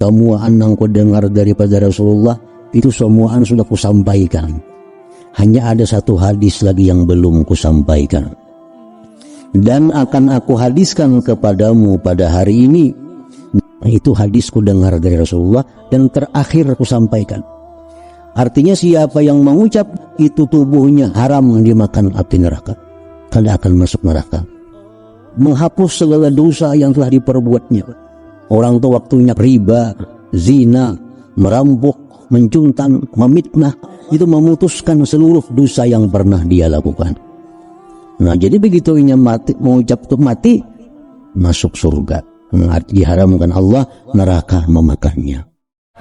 Semuaan yang ku dengar daripada Rasulullah itu semuaan sudah kusampaikan. Hanya ada satu hadis lagi yang belum kusampaikan. Dan akan aku hadiskan kepadamu pada hari ini. Itu hadis ku dengar dari Rasulullah dan terakhir aku sampaikan. Artinya siapa yang mengucap itu tubuhnya haram dimakan api neraka. Karena akan masuk neraka. Menghapus segala dosa yang telah diperbuatnya. Orang itu waktunya riba, zina, merampok, mencuntan, memitnah. Itu memutuskan seluruh dosa yang pernah dia lakukan. Nah jadi begitu ini mati, mengucap itu mati, masuk surga. Diharamkan Allah, neraka memakannya.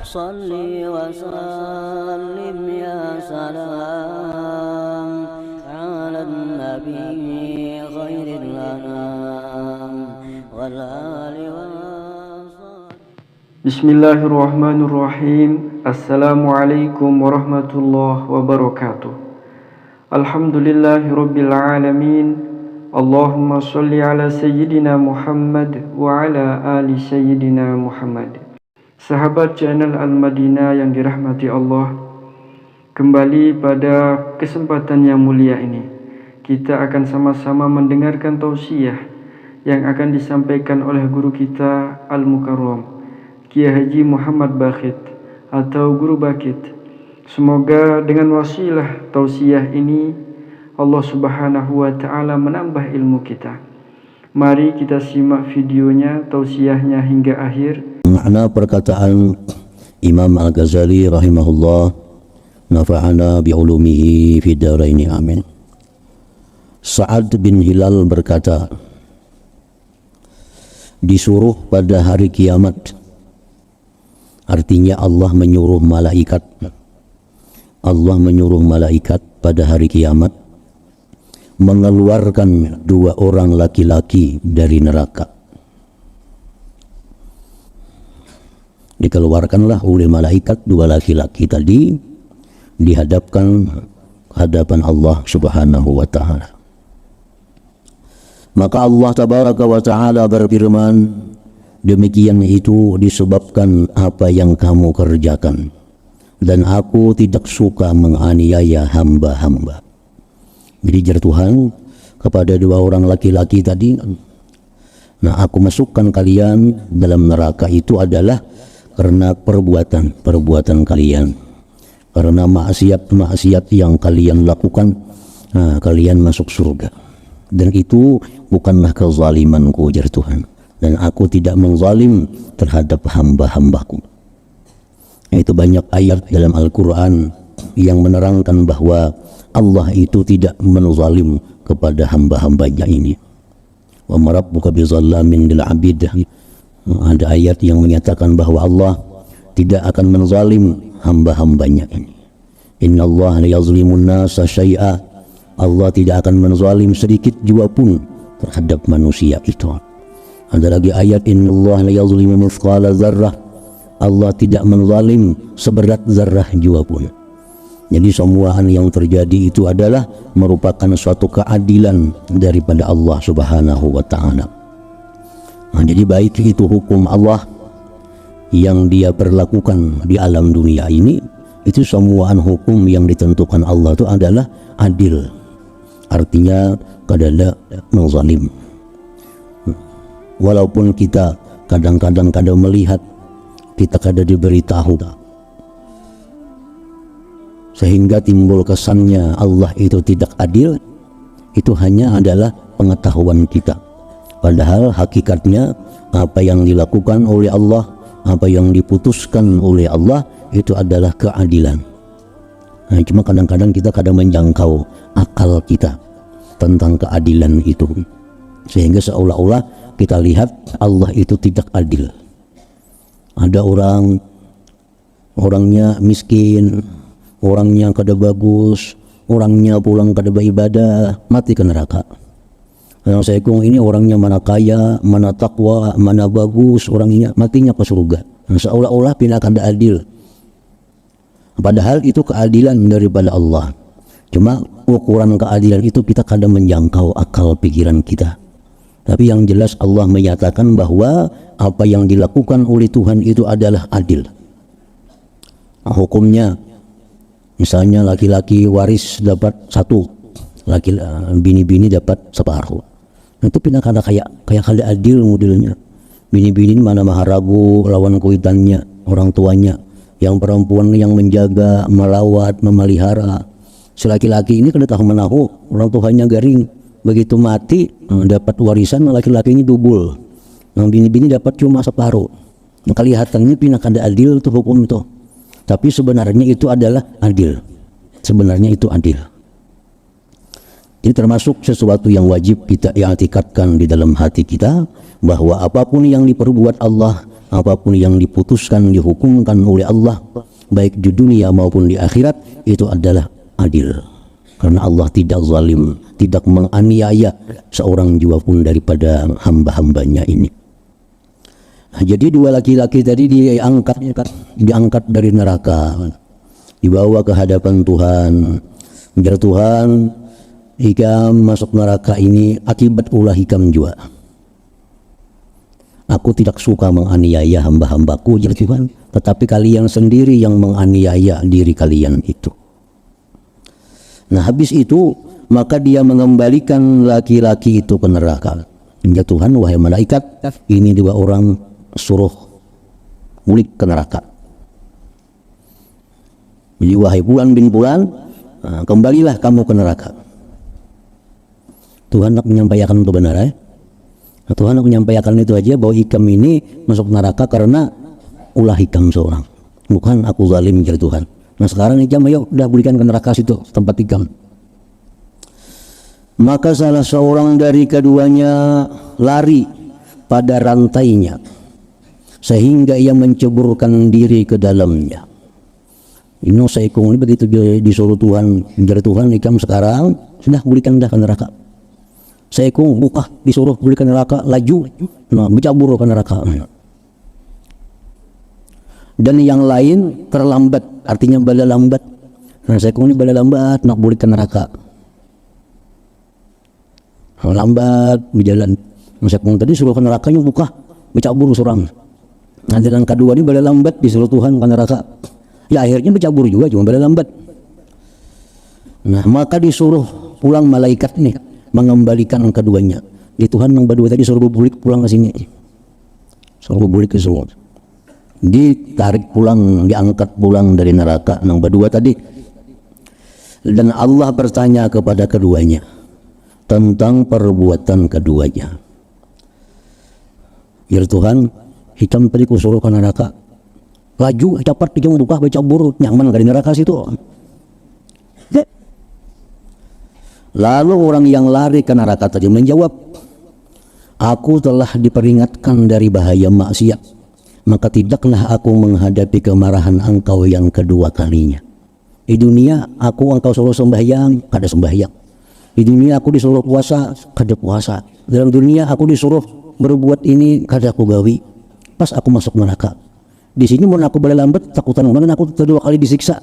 Salli wa sallim ya salam ala nabi khairil anam wal ali wal. Bismillahirrahmanirrahim. Assalamualaikum warahmatullahi wabarakatuh. Alhamdulillahirabbil alamin. Allahumma shalli ala sayyidina Muhammad wa ala ali sayyidina Muhammad. Sahabat channel Al-Madinah yang dirahmati Allah, kembali pada kesempatan yang mulia ini kita akan sama-sama mendengarkan tausiah yang akan disampaikan oleh guru kita Al-Mukarram Kiai Haji Muhammad Bakhit atau Guru Bakit. Semoga dengan wasilah tausiah ini Allah Subhanahu wa taala menambah ilmu kita. Mari kita simak videonya, tausiahnya hingga akhir. Makna perkataan Imam Al-Ghazali rahimahullah, nafa'ana bi'ulumihi fid dharaini amin. Sa'ad bin Hilal berkata, disuruh pada hari kiamat. Artinya Allah menyuruh malaikat. Allah menyuruh malaikat pada hari kiamat mengeluarkan dua orang laki-laki dari neraka. Dikeluarkanlah oleh malaikat dua laki-laki tadi, dihadapkan hadapan Allah Subhanahu wa taala. Maka Allah tabaraka wa taala berfirman, demikian itu disebabkan apa yang kamu kerjakan, dan aku tidak suka menganiaya hamba-hamba. Jadi jar Tuhan kepada dua orang laki-laki tadi, nah aku masukkan kalian dalam neraka itu adalah karena perbuatan kalian, karena maksiat yang kalian lakukan. Nah, kalian masuk surga, dan itu bukanlah kezalimanku, jar Tuhan, dan aku tidak menzalim terhadap hamba-hambaku. Itu banyak ayat dalam Al-Quran yang menerangkan bahwa Allah itu tidak menzalim kepada hamba-hambanya ini. Wa marabbuka bizallamin lil abid. Ada ayat yang menyatakan bahwa Allah tidak akan menzalim hamba-hambanya ini. Innallaha la yazlimun nasa syai'a. Allah tidak akan menzalim sedikit jua pun terhadap manusia itu. Ada lagi ayat innallaha la yazlimu mithqala dzarrah. Allah tidak menzalim seberat zarah jua pun. Jadi semua yang terjadi itu adalah merupakan suatu keadilan daripada Allah Subhanahu wa taala. Nah, jadi baik itu hukum Allah yang dia perlakukan di alam dunia ini, itu semua hukum yang ditentukan Allah itu adalah adil. Artinya kada menzalim. Walaupun kita kadang-kadang melihat, kita kada diberitahu, sehingga timbul kesannya Allah itu tidak adil, itu hanya adalah pengetahuan kita. Padahal hakikatnya apa yang dilakukan oleh Allah, apa yang diputuskan oleh Allah itu adalah keadilan. Nah, cuma kadang-kadang kita kadang menjangkau akal kita tentang keadilan itu, sehingga seolah-olah kita lihat Allah itu tidak adil. Ada orangnya miskin, orangnya kada bagus, orangnya pulang kada beribadah, mati ke neraka. Yang saya kong ini orangnya mana kaya, mana takwa, mana bagus, orangnya matinya ke surga. Nah, seolah-olah pina kada adil. Padahal itu keadilan daripada Allah. Cuma ukuran keadilan itu kita kadang menjangkau akal pikiran kita. Tapi yang jelas Allah menyatakan bahwa apa yang dilakukan oleh Tuhan itu adalah adil. Hukumnya, misalnya laki-laki waris dapat satu, bini-bini dapat separuh. Itu pindah kata kayak kali adil modelnya. Bini-bini mana maharagu lawan kuitannya, orang tuanya. Yang perempuan yang menjaga, melawat, memelihara. Si laki-laki ini kada tahu menahu, orang tuanya garing. Begitu mati dapat warisan laki-lakinya double. Yang bini-bini dapat cuma separuh. Kelihatannya pindah kada adil tuh hukum itu. Tapi sebenarnya itu adalah adil. Sebenarnya itu adil. Ini termasuk sesuatu yang wajib kita i'tikadkan di dalam hati kita, bahwa apapun yang diperbuat Allah, apapun yang diputuskan, dihukumkan oleh Allah, baik di dunia maupun di akhirat, itu adalah adil. Karena Allah tidak zalim, tidak menganiaya seorang jua pun daripada hamba-hambanya ini. Nah, jadi dua laki-laki tadi diangkat dari neraka, dibawa ke hadapan Tuhan. Biar Tuhan, hikam masuk neraka ini akibat ulah hikam jua. Aku tidak suka menganiaya hamba-hambaku, jadi Tuhan, tetapi kalian sendiri yang menganiaya diri kalian itu. Nah, habis itu maka dia mengembalikan laki-laki itu ke neraka. Ya Tuhan, wahai malaikat, ini dua orang suruh mulik ke neraka. Jadi wahai Fulan bin Fulan, kembalilah kamu ke neraka. Tuhan nak menyampaikan itu benar ya. Tuhan nak menyampaikan itu aja, bahwa hikam ini masuk neraka karena ulah hikam seorang. Bukan aku zalim jadi Tuhan. Nah sekarang hikam ayo udah berikan ke neraka situ tempat hikam. Maka salah seorang dari keduanya lari pada rantainya sehingga ia menceburkan diri ke dalamnya. Ini Saikung ini begitu disuruh Tuhan, dari Tuhan hikam sekarang sudah berikan dah ke neraka. Saikung buka disuruh berikan neraka, laju, nah bercabur ke neraka. Dan yang lain terlambat, artinya bala lambat. Nah Saikung ini bala lambat nak berikan neraka. Lambat berjalan. Saikung tadi suruh ke nerakanya buka, bercabur seorang. Nah dan kedua ini bala lambat disuruh Tuhan ke neraka. Ya akhirnya bercabur juga, cuma bala lambat. Nah maka disuruh pulang malaikat nih mengembalikan keduanya. Di Tuhan yang berdua tadi suruh bulik pulang ke sini, suruh bulik ke sini, ditarik pulang, diangkat pulang dari neraka yang berdua tadi. Dan Allah bertanya kepada keduanya tentang perbuatan keduanya. Ya Tuhan, hitam tadi kusuruh ke neraka, laju cepat dia buka bercabur nyaman dari neraka situ. Lalu orang yang lari ke neraka tadi menjawab, aku telah diperingatkan dari bahaya maksiat, maka tidaklah aku menghadapi kemarahan engkau yang kedua kalinya. Di dunia aku engkau suruh sembahyang, kada sembahyang. Di dunia aku disuruh puasa, kada puasa. Dalam dunia aku disuruh berbuat ini, kada aku gawi. Pas aku masuk neraka, di sini mau aku balik lambat, takutan orang aku kedua kali disiksa.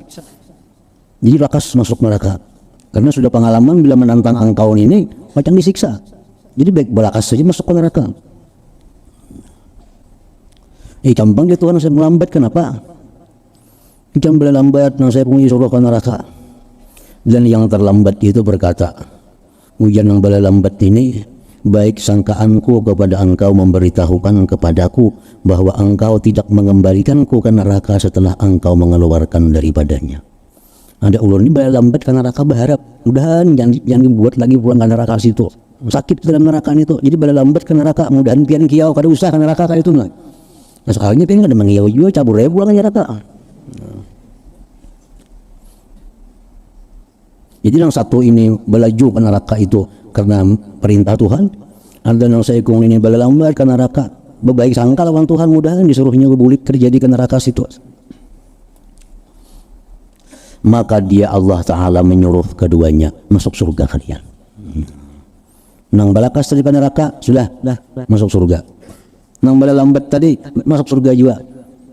Jadi lakas masuk neraka. Karena sudah pengalaman bila menantang engkau ini macam disiksa. Jadi baik belakas saja masuk ke neraka. Gampang dia Tuhan, saya melambat kenapa? Jam bila lambat, nah saya punya suruh ke neraka. Dan yang terlambat itu berkata, hujan yang bala lambat ini, baik sangkaanku kepada engkau memberitahukan kepadaku bahwa engkau tidak mengembalikanku ke neraka setelah engkau mengeluarkan daripadanya. Ada ulun ini bala lambat ke neraka berharap mudahan jangan dibuat lagi pulang ke neraka situ, sakit dalam neraka itu. Jadi bala lambat ke neraka, mudahan pian kiau kada usah ke neraka kayak itu. Nah sekarangnya pian kada mengiau juga, cabur aja pulang ke neraka. Jadi yang satu ini belaju ke neraka itu karena perintah Tuhan, ada yang Saikung ini bala lambat ke neraka berbaik sangka lawan Tuhan, mudahan disuruhnya berbulik terjadi ke neraka situ. Maka dia Allah Ta'ala menyuruh keduanya masuk surga kalian. Nang balakas tadi ke neraka sudah masuk surga. Nang bala lambat tadi masuk surga juga,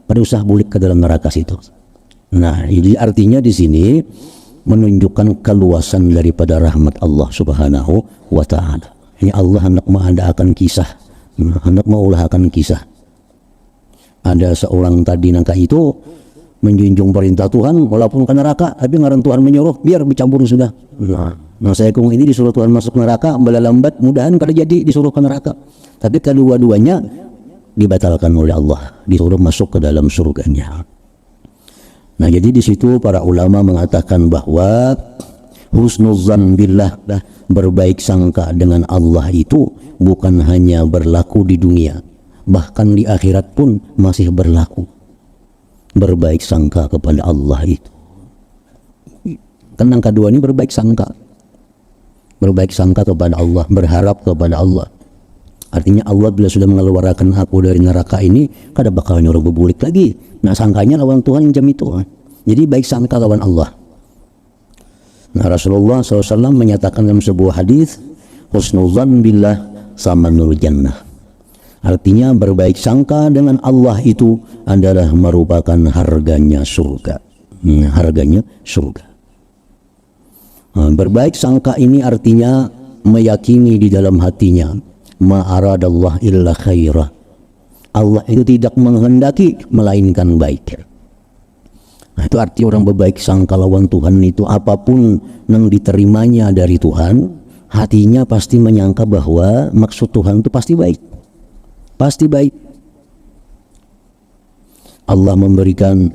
pada usah bulik ke dalam neraka situ. Nah jadi artinya di sini menunjukkan keluasan daripada rahmat Allah Subhanahu wa Ta'ala. Ini Allah hendak mengadakan kisah, hendak mengulahkan kisah. Ada seorang tadi nangka itu menjunjung perintah Tuhan walaupun ke neraka, tapi ngaran Tuhan menyuruh biar bercampur sudah. Nah saya kong ini disuruh Tuhan masuk neraka, lambat mudahan kada jadi disuruh ke neraka. Tapi kedua-duanya dibatalkan oleh Allah, disuruh masuk ke dalam surganya. Nah jadi di situ para ulama mengatakan bahwa husnuzan billah, berbaik sangka dengan Allah itu bukan hanya berlaku di dunia, bahkan di akhirat pun masih berlaku. Berbaik sangka kepada Allah itu. Kan yang kedua ini berbaik sangka. Berbaik sangka kepada Allah, berharap kepada Allah. Artinya Allah bila sudah mengeluarkan aku dari neraka ini, kada bakal nyuruh bebulik lagi. Nah sangkanya lawan Tuhan yang jam itu. Jadi baik sangka lawan Allah. Nah Rasulullah SAW menyatakan dalam sebuah hadis, husnuzan billah sama nur jannah. Artinya berbaik sangka dengan Allah itu adalah merupakan harganya surga. Harganya surga. Nah, berbaik sangka ini artinya meyakini di dalam hatinya, ma'aradallah illa khairah. Allah itu tidak menghendaki melainkan baik. Nah, itu arti orang berbaik sangka lawan Tuhan itu apapun yang diterimanya dari Tuhan, hatinya pasti menyangka bahwa maksud Tuhan itu pasti baik. Pasti baik. Allah memberikan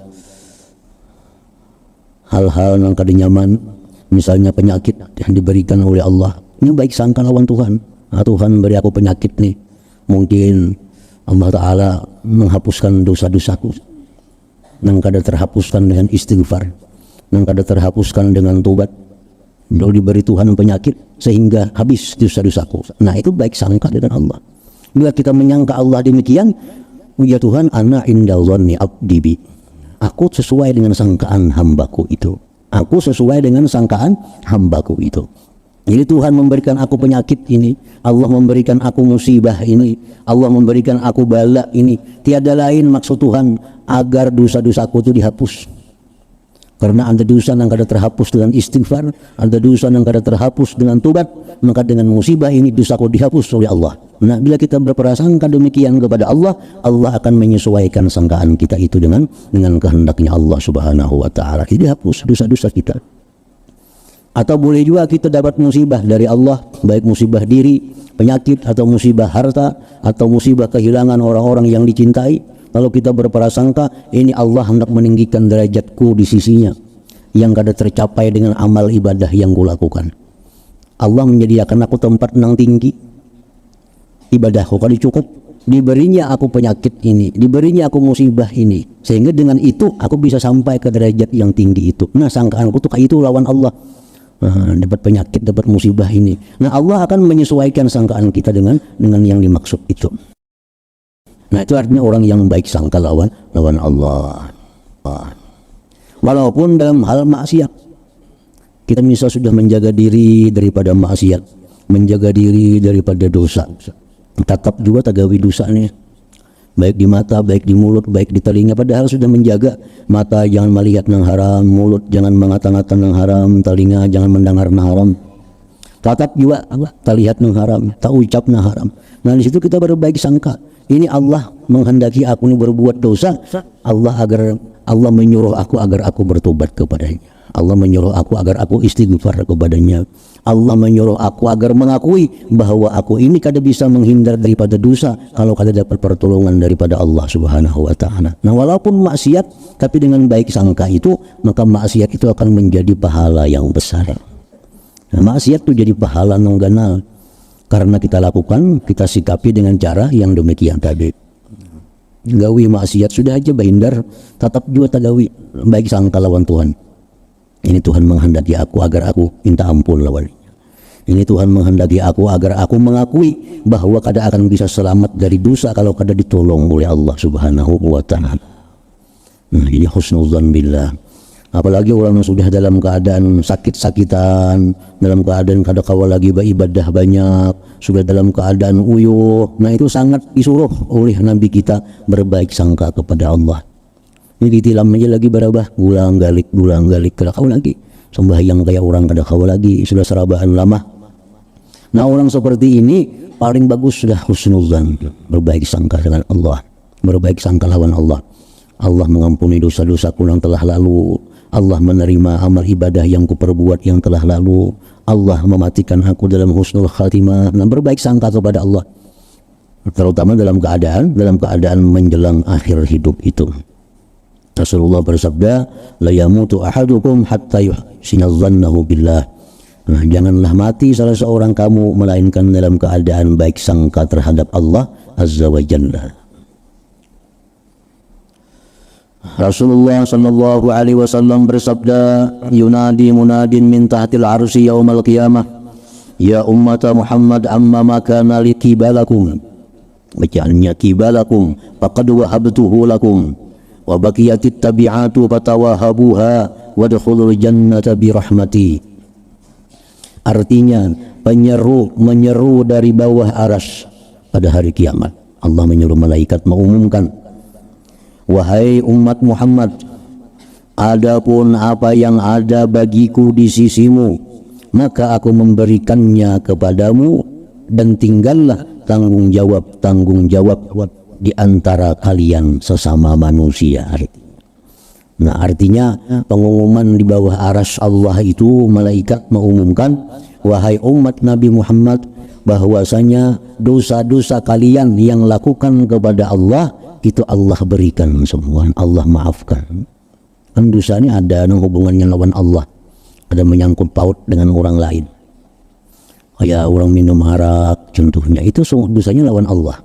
hal-hal yang kada nyaman, misalnya penyakit yang diberikan oleh Allah. Ini baik sangka lawan Tuhan. Nah, Tuhan beri aku penyakit nih, mungkin Allah Ta'ala menghapuskan dosa-dosaku yang kada terhapuskan dengan istighfar, yang kada terhapuskan dengan tobat. Lalu diberi Tuhan penyakit sehingga habis dosa-dosaku. Nah itu baik sangka dengan Allah. Bila kita menyangka Allah demikian, ya Tuhan, ana inda dhanni abdi bi, aku sesuai dengan sangkaan hambaku itu. Aku sesuai dengan sangkaan hambaku itu. Jadi Tuhan memberikan aku penyakit ini, Allah memberikan aku musibah ini, Allah memberikan aku bala ini, tiada lain maksud Tuhan agar dosa-dosaku itu dihapus. Karena ada dosa yang kada terhapus dengan istighfar, ada dosa yang kada terhapus dengan tobat, maka dengan musibah ini dosaku dihapus oleh Allah. Nah, bila kita berprasangka demikian kepada Allah, Allah akan menyesuaikan sangkaan kita itu dengan kehendaknya Allah Subhanahu wa taala. Jadi hapus dosa-dosa kita. Atau boleh juga kita dapat musibah dari Allah, baik musibah diri, penyakit, atau musibah harta, atau musibah kehilangan orang-orang yang dicintai. Kalau kita berprasangka ini Allah hendak meninggikan derajatku di sisinya yang kada tercapai dengan amal ibadah yang kulakukan. Allah menyediakan aku tempat yang tinggi, ibadahku kada cukup, diberinya aku penyakit ini, diberinya aku musibah ini, sehingga dengan itu aku bisa sampai ke derajat yang tinggi itu. Nah sangkaanku tuh kayak itu lawan Allah. Dapat penyakit, dapat musibah ini. Nah Allah akan menyesuaikan sangkaan kita dengan yang dimaksud itu. Nah itu artinya orang yang baik sangka lawan Allah. Walaupun dalam hal maksiat, kita misal sudah menjaga diri daripada maksiat, menjaga diri daripada dosa, tetap juga tagawi dosa nih, baik di mata, baik di mulut, baik di telinga. Padahal sudah menjaga mata jangan melihat yang haram, mulut jangan mengata-ngata yang haram, telinga jangan mendengar yang haram, tatap juga tak lihat yang haram, tak ucap yang haram. Nah di situ kita berbaik sangka, ini Allah menghendaki aku ini berbuat dosa, Allah menyuruh aku agar aku bertobat kepadanya, Allah menyuruh aku agar aku istighfar kepadanya, Allah menyuruh aku agar mengakui bahwa aku ini kada bisa menghindar daripada dosa kalau kada dapat pertolongan daripada Allah Subhanahu wa taala. Nah, walaupun maksiat tapi dengan baik sangka itu, maka maksiat itu akan menjadi pahala yang besar. Nah, maksiat itu jadi pahala yang ganal karena kita lakukan, kita sikapi dengan cara yang demikian tadi. Gawi maksiat sudah aja bahindar, tetap juga tagawi baik sangka lawan Tuhan. Ini Tuhan menghendaki aku agar aku minta ampun lawan. Ini Tuhan menghendaki aku agar aku mengakui bahwa kada akan bisa selamat dari dosa kalau kada ditolong oleh Allah Subhanahu wa taala. Nah, jadi husnuzan billah. Apalagi orang yang sudah dalam keadaan sakit-sakitan, dalam keadaan kada kawa lagi beribadah banyak, sudah dalam keadaan uyuh. Nah, itu sangat disuruh oleh Nabi kita berbaik sangka kepada Allah. Ini ditilam aja lagi berabah, gulang galik kada kawa lagi. Sembahyang kayak orang kada kawa lagi, sudah serabaan lama. Nah, orang seperti ini paling bagus sudah husnuzan, berbaik sangka dengan Allah, berbaik sangka lawan Allah. Allah mengampuni dosa-dosaku yang telah lalu, Allah menerima amal ibadah yang kuperbuat yang telah lalu, Allah mematikan aku dalam husnul khatimah. Nah, berbaik sangka kepada Allah, terutama dalam keadaan menjelang akhir hidup itu. Rasulullah bersabda, la yamutu ahadukum hatta yuhsina dzannahu billah. Nah, janganlah mati salah seorang kamu melainkan dalam keadaan baik sangka terhadap Allah Azza wa Jalla. Rasulullah sallallahu alaihi wasallam bersabda, yunadi munadin min tahtil arsy yaumal qiyamah, ya ummata Muhammad amma ma kana li kibalakum, bacaannya kibalakum faqad wahabtuhu lakum wa baqiyatit tabi'atu fatawahabuha wadkhulul jannata bi rahmati. Artinya menyeru dari bawah aras pada hari kiamat. Allah menyuruh malaikat mengumumkan, wahai umat Muhammad, adapun apa yang ada bagiku di sisimu, maka aku memberikannya kepadamu, dan tinggallah tanggung jawab di antara kalian sesama manusia. Nah, artinya pengumuman di bawah aras Allah itu, malaikat mengumumkan, wahai umat Nabi Muhammad, bahwasanya dosa-dosa kalian yang lakukan kepada Allah itu Allah berikan semua, Allah maafkan. Kan dosa ini ada hubungannya lawan Allah, ada menyangkut paut dengan orang lain. Kayak orang minum arak contohnya, itu dosanya lawan Allah,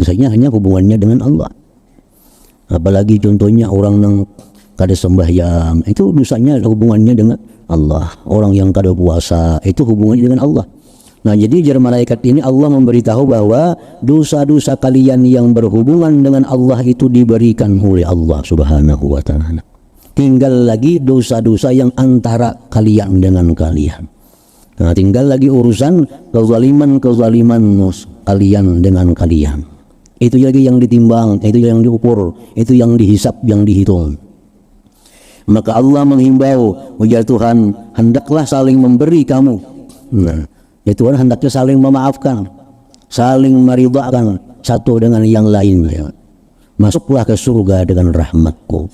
dosanya hanya hubungannya dengan Allah. Apalagi contohnya orang yang kada sembahyang, itu dosanya hubungannya dengan Allah. Orang yang kada puasa, itu hubungannya dengan Allah. Nah, jadi jar malaikat ini Allah memberitahu bahwa dosa-dosa kalian yang berhubungan dengan Allah itu diberikan oleh Allah Subhanahu wa ta'ala. Tinggal lagi dosa-dosa yang antara kalian dengan kalian. Nah, tinggal lagi urusan kezaliman kalian dengan kalian. Itu lagi yang ditimbang, itu yang diukur, itu yang dihisap, yang dihitung. Maka Allah menghimbau, ya Tuhan, hendaklah saling memberi kamu. Nah, ya Tuhan, hendaknya saling memaafkan, saling meridhakan satu dengan yang lainnya. Masuklah ke surga dengan rahmatku.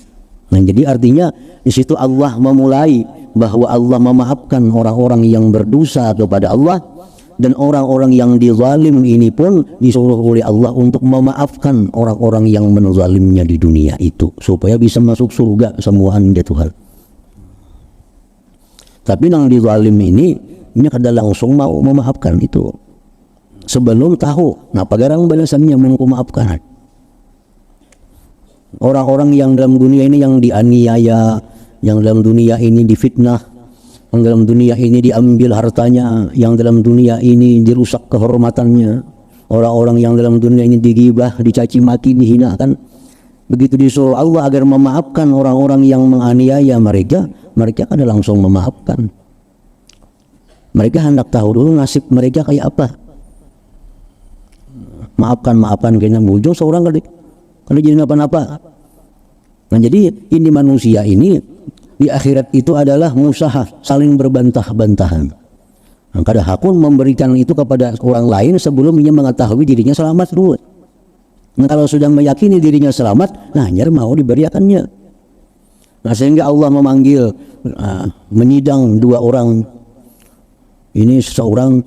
Nah, jadi artinya di situ Allah memulai bahwa Allah memaafkan orang-orang yang berdosa kepada Allah, dan orang-orang yang dizalim ini pun disuruh oleh Allah untuk memaafkan orang-orang yang menzalimnya di dunia itu, supaya bisa masuk surga semuaan dia Tuhan. Tapi yang dizalim ini kada langsung mau memaafkan itu, sebelum tahu nah pagarang balasannya memaafkan. Orang-orang yang dalam dunia ini yang dianiaya, yang dalam dunia ini difitnah, yang dalam dunia ini diambil hartanya, yang dalam dunia ini dirusak kehormatannya, orang-orang yang dalam dunia ini digibah, dicaci maki, dihinakan. Begitu disuruh Allah agar memaafkan orang-orang yang menganiaya mereka, mereka kada langsung memaafkan. Mereka hendak tahu dulu nasib mereka kayak apa. Maafkan kayaknya ujung seorang kali jadi apa-apa. Nah, jadi ini manusia ini di akhirat itu adalah musaha, saling berbantah-bantahan. Nah, kada hakun memberikan itu kepada orang lain sebelum ia mengetahui dirinya selamat dulu. Nah, kalau sudah meyakini dirinya selamat, nah nyar mau diberikannya. Nah, sehingga Allah memanggil menyidang dua orang. Ini seseorang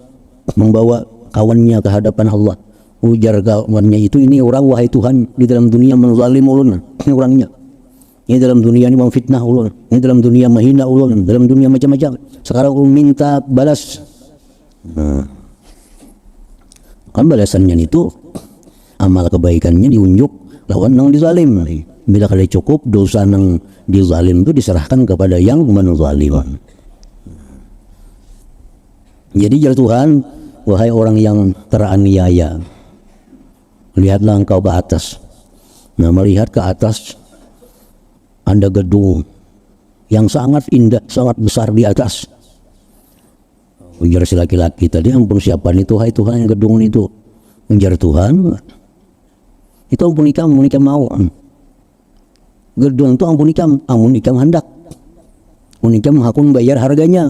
membawa kawannya ke hadapan Allah. Ujar kawannya itu, ini orang, wahai Tuhan, di dalam dunia menzalim ulun, ini orangnya. Ini dalam dunia ini memfitnah ulun, ini dalam dunia menghina ulun, dalam dunia macam-macam. Sekarang ulun minta balas. Nah, kan balasannya itu amal kebaikannya diunjuk lawan nang dizalim. Bila kada cukup, dosa nang dizalim itu diserahkan kepada yang menzalim. Jadi jar Tuhan, wahai orang yang teraniaya, lihatlah engkau ke atas. Nah, melihat ke atas ada gedung yang sangat indah, sangat besar di atas. Ujar si laki-laki tadi, ampun siapa nih Tuhan, Tuhan yang gedung itu. Ujar Tuhan, itu ampun ikam mau. Gedung itu ampun ikam hendak. Ampun ikam hakun bayar harganya.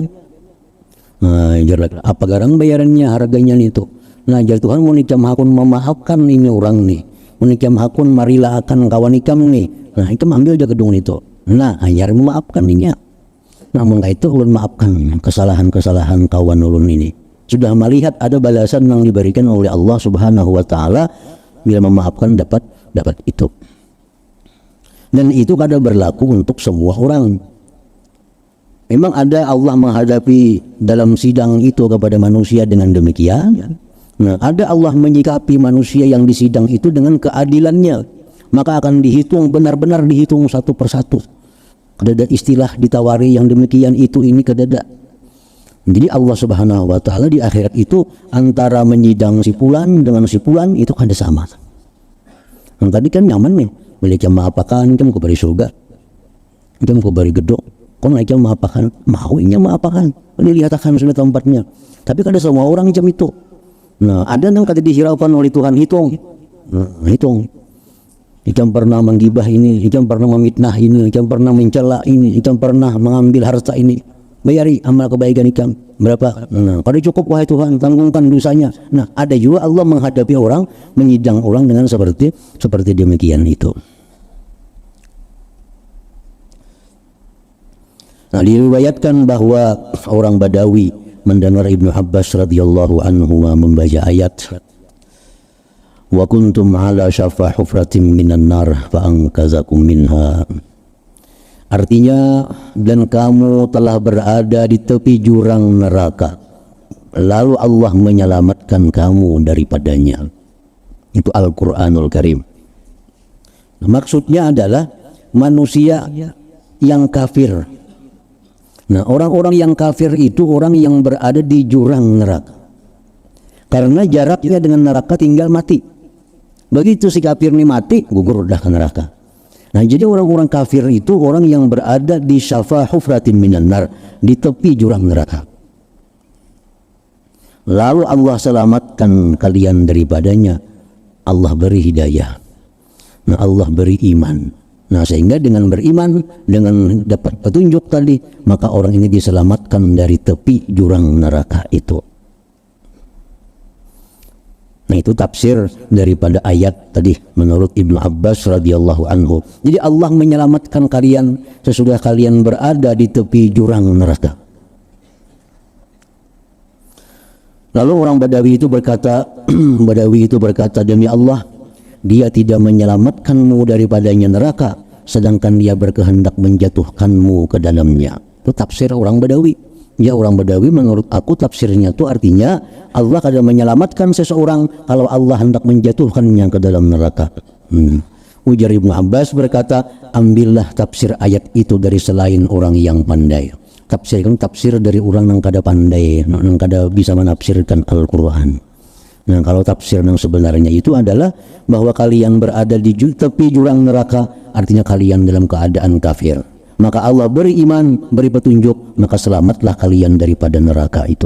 Nah, apa garang bayarannya harganya itu. Nah, jar Tuhan mau nikam hakun memaafkan ini orang nih. Mau nikam hakun marilah akan kawan ikam nih. Nah, itu ambil aja gedung itu. Nah, hanya memaafkan ini. Namun itu ulun maafkan kesalahan-kesalahan kawan ulun ini. Sudah melihat ada balasan yang diberikan oleh Allah Subhanahu wa taala bila memaafkan dapat itu. Dan itu kada berlaku untuk semua orang. Memang ada Allah menghadapi dalam sidang itu kepada manusia dengan demikian. Nah, ada Allah menyikapi manusia yang disidang itu dengan keadilannya. Maka akan dihitung, benar-benar dihitung satu persatu. Kada istilah ditawari yang demikian itu ini kada. Jadi Allah Subhanahu wa taala di akhirat itu antara menyidang si fulan dengan si fulan itu kada sama. Yang tadi kan nyaman nih, boleh maapakan kan ku beri surga. Kan ku beri gedung. Kau naiknya maapakan, maunya maapakan. Dilihatkan sudah tempatnya. Tapi kada semua orang macam itu. Nah, ada yang kada dihiraukan oleh Tuhan hitung. Nah, hitung. Ikam pernah menggibah ini, ikam pernah memitnah ini, ikam pernah mencela ini, ikam pernah mengambil harta ini. Bayari amal kebaikan ikam berapa? Nah, kada cukup wahai Tuhan, tanggungkan dosanya. Nah, ada juga Allah menghadapi orang, menyidang orang dengan seperti demikian itu. Nah, diriwayatkan bahwa orang Badawi mendengar Ibnu Abbas radhiyallahu anhu membaca ayat wa kuntum ala syafa hufratin minan nar fa anqazakum minha. Artinya, dan kamu telah berada di tepi jurang neraka, lalu Allah menyelamatkan kamu daripadanya. Itu Al-Quranul Karim. Nah, maksudnya adalah manusia yang kafir. Nah, orang-orang yang kafir itu orang yang berada di jurang neraka. Karena jaraknya dengan neraka tinggal mati. Begitu si kafir ini mati, gugur dah ke neraka. Nah, jadi orang-orang kafir itu orang yang berada di syafa hufratin minan nar, di tepi jurang neraka. Lalu Allah selamatkan kalian daripadanya. Allah beri hidayah. Nah, Allah beri iman. Nah, sehingga dengan beriman, dengan dapat petunjuk tadi, maka orang ini diselamatkan dari tepi jurang neraka itu. Nah, itu tafsir daripada ayat tadi menurut Ibnu Abbas radhiyallahu anhu. Jadi Allah menyelamatkan kalian sesudah kalian berada di tepi jurang neraka. Lalu orang Badawi itu berkata, demi Allah, dia tidak menyelamatkanmu daripadanya neraka, sedangkan dia berkehendak menjatuhkanmu ke dalamnya. Itu tafsir orang Badawi. Ya, orang Badawi menurut aku tafsirnya itu artinya Allah kada menyelamatkan seseorang kalau Allah hendak menjatuhkannya ke dalam neraka. Ujar Ibnu Abbas berkata, ambillah tafsir ayat itu dari selain orang yang pandai. Tafsir dari orang yang kada pandai, yang kada bisa menafsirkan Al-Quran. Nah, kalau tafsir yang sebenarnya itu adalah bahwa kalian berada di tepi jurang neraka, artinya kalian dalam keadaan kafir. Maka Allah beri iman, beri petunjuk, maka selamatlah kalian daripada neraka itu.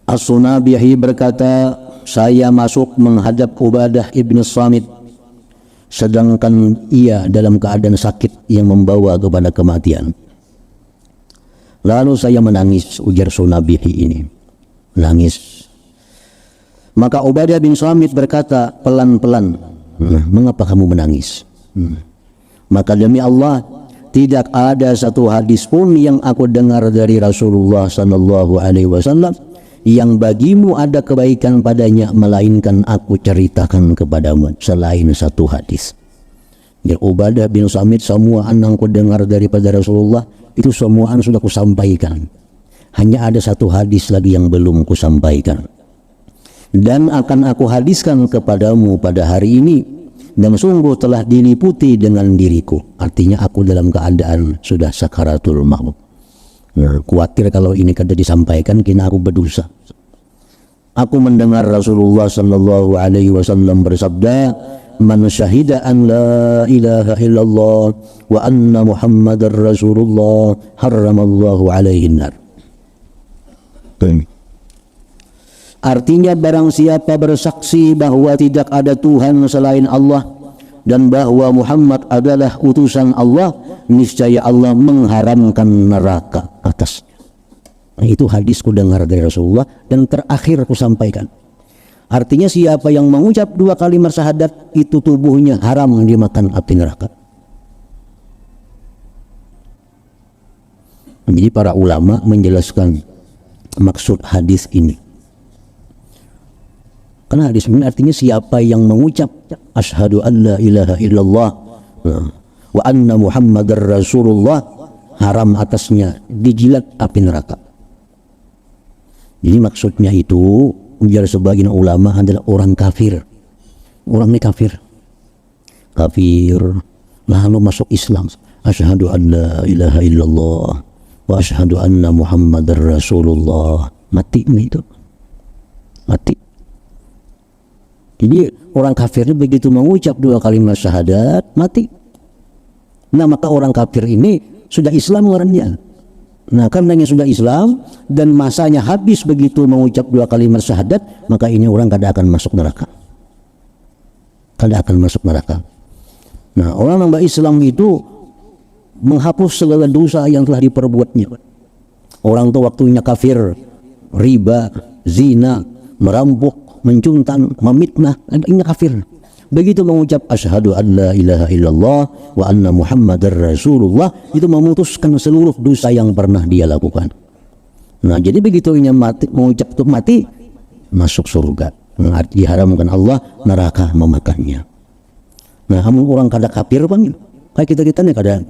As-Sunabihi berkata, saya masuk menghadap Ubadah ibn Samit, sedangkan ia dalam keadaan sakit yang membawa kepada kematian. Lalu saya menangis, ujar Sunabihi ini. Nangis. Maka Ubadah bin Samit berkata pelan-pelan, mengapa kamu menangis? Maka demi Allah, tidak ada satu hadis pun yang aku dengar dari Rasulullah sallallahu alaihi wasallam yang bagimu ada kebaikan padanya, melainkan aku ceritakan kepadamu selain satu hadis. Jadi Ubadah bin Samit, semua yang ku dengar daripada Rasulullah itu semuaan sudah kusampaikan. Hanya ada satu hadis lagi yang belum kusampaikan. Dan akan aku hadiskan kepadamu pada hari ini, dan sungguh telah diliputi dengan diriku. Artinya aku dalam keadaan sudah sakaratul maut. Khawatir kalau ini kada disampaikan, kena aku berdosa. Aku mendengar Rasulullah sallallahu alaihi wasallam bersabda, man syahida an la ilaha illallah wa anna muhammadar rasulullah harramallahu alaihi nar. Artinya barang siapa bersaksi bahwa tidak ada Tuhan selain Allah dan bahwa Muhammad adalah utusan Allah, niscaya Allah mengharamkan neraka atasnya. Nah, itu hadis ku dengar dari Rasulullah dan terakhir ku sampaikan. Artinya siapa yang mengucap 2 kalimat syahadat itu tubuhnya haram dimakan api neraka. Jadi para ulama menjelaskan maksud hadis ini. Karena hadis ini artinya siapa yang mengucap asyhadu an la ilaha illallah wa anna muhammadar rasulullah, haram atasnya dijilat api neraka. Jadi maksudnya itu ujar sebagian ulama adalah orang kafir. Orang ini kafir lalu masuk Islam, asyhadu an la ilaha illallah wa asyhadu anna muhammadar rasulullah, mati itu, mati. Jadi orang kafir ini begitu mengucap 2 kalimat syahadat mati. Nah maka orang kafir ini sudah Islam orangnya. Nah karena sudah Islam dan masanya habis begitu mengucap 2 kalimat syahadat, maka ini orang kada akan masuk neraka. Kada akan masuk neraka. Nah orang yang Islam itu menghapus segala dosa yang telah diperbuatnya. Orang itu waktunya kafir, riba, zina, merampok, mencuntan, memitnah, ini kafir. Begitu mengucap asyhadu an la ilaha illallah wa anna muhammadar rasulullah, itu memutuskan seluruh dosa yang pernah dia lakukan. Nah jadi begitu ini mati, mengucap itu mati, masuk surga. Nah, diharamkan Allah neraka memakannya. Nah kamu orang kada kafir bang, kayak kita nih kada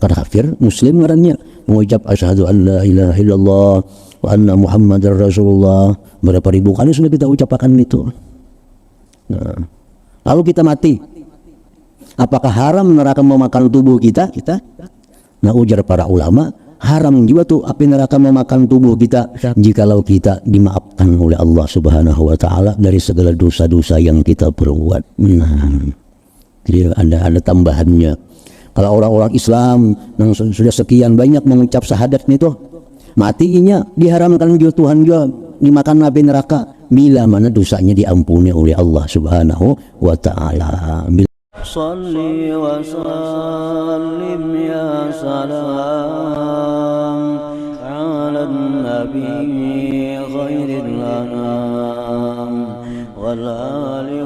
kafir, muslim ngarannya mengucap asyhadu an la ilaha illallah wa anna muhammadar rasulullah, berapa ribu kali sudah kita ucapkan itu. Nah lalu kita mati, apakah haram neraka memakan tubuh kita? Nah ujar para ulama, haram juga tuh api neraka memakan tubuh kita jikalau kita dimaafkan oleh Allah Subhanahu wa taala dari segala dosa-dosa yang kita perbuat. Nah, jadi ada tambahannya. Kalau orang-orang Islam yang sudah sekian banyak mengucap syahadat itu, matinya diharamkan juga Tuhan juga dimakan api neraka bila mana dosanya diampuni oleh Allah Subhanahu wa taala. Shalli wa sallim ya salam ala nabi khairil anam wal ali